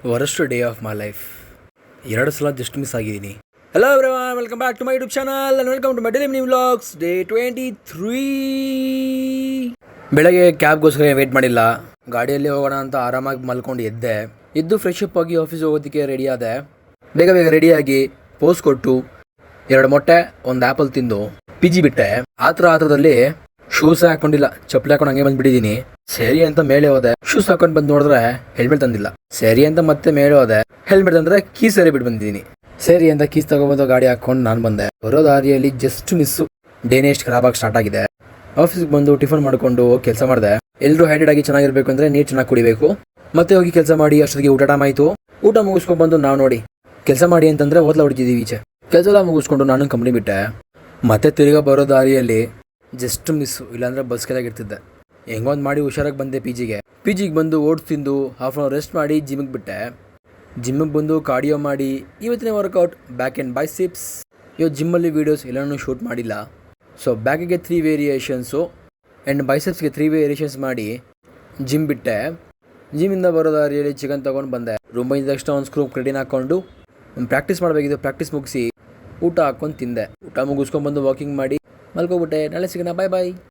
Worst day of my life. 2 ಸಲ just miss ಆಗಿದ್ದೀನಿ. Hello everyone, welcome back to my YouTube channel and welcome to my daily mini vlogs day 23. ಬೆಳಗ್ಗೆ ಕ್ಯಾಬ್ಗೋಸ್ಕರ wait ಮಾಡಿಲ್ಲ, ಗಾಡಿಯಲ್ಲಿ ಹೋಗೋಣ ಅಂತ ಆರಾಮಾಗಿ ಮಲ್ಕೊಂಡು ಎದ್ದು ಫ್ರೆಶ್ ಅಪ್ ಆಗಿ ಆಫೀಸ್ ಹೋಗೋದಕ್ಕೆ ರೆಡಿ ಆದೆ. ಬೇಗ ರೆಡಿಯಾಗಿ ಪೋಸ್ ಕೊಟ್ಟು 2 ಮೊಟ್ಟೆ 1 ಆ್ಯಪಲ್ ತಿಂದು PG ಬಿಟ್ಟೆ. ಆತ್ರದಲ್ಲಿ ಶೂಸ್ ಹಾಕೊಂಡಿಲ್ಲ, ಚಪ್ಪಲಿ ಹಾಕೊಂಡು ಹಂಗೆ ಬಂದ್ಬಿಟ್ಟಿದ್ದೀನಿ. ಸರಿ ಅಂತ ಮೇಲೆ ಹೋದೆ, ಶೂಸ್ ಹಾಕೊಂಡು ಬಂದು ನೋಡಿದ್ರೆ ಹೆಲ್ಮೆಟ್ ತಂದಿಲ್ಲ. ಸರಿ ಅಂತ ಮತ್ತೆ ಮೇಲೆ ಹೋದೆ, ಹೆಲ್ಮೆಟ್ ತಂದ್ರೆ ಕೀಸ್ ಸರಿ ಬಿಟ್ಟು ಬಂದಿದ್ದೀನಿ. ಸರಿ ಅಂತ ಕೀಸ್ ತಗೊಬಂದು ಗಾಡಿ ಹಾಕೊಂಡು ನಾನು ಬಂದೆ. ಬರೋ ದಾರಿಯಲ್ಲಿ ಜಸ್ಟ್ ಮಿಸ್ಸು. ಡೇನೇ ಎಷ್ಟು ಖರಾಬಾಗಿ ಸ್ಟಾರ್ಟ್ ಆಗಿದೆ. ಆಫೀಸ್ಗೆ ಬಂದು ಟಿಫನ್ ಮಾಡಿಕೊಂಡು ಕೆಲಸ ಮಾಡಿದೆ. ಎಲ್ಲರೂ ಹೈಡ್ರೇಟ್ ಆಗಿ ಚೆನ್ನಾಗಿರ್ಬೇಕು ಅಂದರೆ ನೀರು ಚೆನ್ನಾಗಿ ಕುಡಿಬೇಕು. ಮತ್ತೆ ಹೋಗಿ ಕೆಲಸ ಮಾಡಿ ಅಷ್ಟೊತ್ತಿಗೆ ಊಟ ಟೈಮ್ ಆಯಿತು. ಊಟ ಮುಗಿಸ್ಕೊಂಡು ಬಂದು ನಾವು ನೋಡಿ ಕೆಲಸ ಮಾಡಿ ಅಂತಂದರೆ ಓದ್ಲ ಹೊಡಿತಿದ್ದೀವಿ ಈಚೆ. ಕೆಲಸ ಎಲ್ಲ ಮುಗಿಸ್ಕೊಂಡು ನಾನು ಕಂಪ್ನಿ ಬಿಟ್ಟೆ. ಮತ್ತೆ ತಿರ್ಗಾ ಬರೋ ದಾರಿಯಲ್ಲಿ ಜಸ್ಟ್ ಮಿಸ್ಸು, ಇಲ್ಲಾಂದರೆ ಬಸ್ ಕೆಳಗಿರ್ತಿದ್ದೆ. ಹೆಂಗೊಂದು ಮಾಡಿ ಹುಷಾರಾಗಿ ಬಂದೆ ಪಿಜಿಗೆ ಬಂದು ಓಟ್ಸ್ ತಿಂದು ಹಾಫ್ ಅನ್ ಅವರ್ ರೆಸ್ಟ್ ಮಾಡಿ ಜಿಮ್ಮಿಗೆ ಬಿಟ್ಟೆ. ಜಿಮ್ಮಿಗೆ ಬಂದು ಕಾರ್ಡಿಯೋ ಮಾಡಿ ಇವತ್ತಿನ ವರ್ಕೌಟ್ ಬ್ಯಾಕ್ ಆ್ಯಂಡ್ ಬೈಸಿಪ್ಸ್. ಇವತ್ತು ಜಿಮ್ಮಲ್ಲಿ ವೀಡಿಯೋಸ್ ಎಲ್ಲನೂ ಶೂಟ್ ಮಾಡಿಲ್ಲ. ಸೊ ಬ್ಯಾಕಿಗೆ 3 ವೇರಿಯೇಷನ್ಸು ಆ್ಯಂಡ್ ಬೈಸಿಪ್ಸ್ಗೆ 3 ವೇರಿಯೇಷನ್ಸ್ ಮಾಡಿ ಜಿಮ್ ಬಿಟ್ಟೆ. ಜಿಮ್ಮಿಂದ ಬರೋ ದಾರಿಯಲ್ಲಿ ಚಿಕನ್ ತೊಗೊಂಡು ಬಂದೆ. ರೂಮ್ ಬಂದ ತಕ್ಷಣ ಒಂದು ಸ್ಕ್ರೂ ಕ್ರೆಡಿನ್ ಹಾಕ್ಕೊಂಡು ಪ್ರಾಕ್ಟೀಸ್ ಮಾಡಬೇಕಿದ್ದು. ಪ್ರಾಕ್ಟೀಸ್ ಮುಗಿಸಿ ಊಟ ಹಾಕ್ಕೊಂಡು ತಿಂದೆ. ಊಟ ಮುಗಿಸ್ಕೊಂಡು ಬಂದು ವಾಕಿಂಗ್ ಮಾಡಿ ಮಲ್ಕೊಬಿಟ್ಟೆ. ನಾಳೆ ಸಿಗೋಣ, ಬಾಯ್.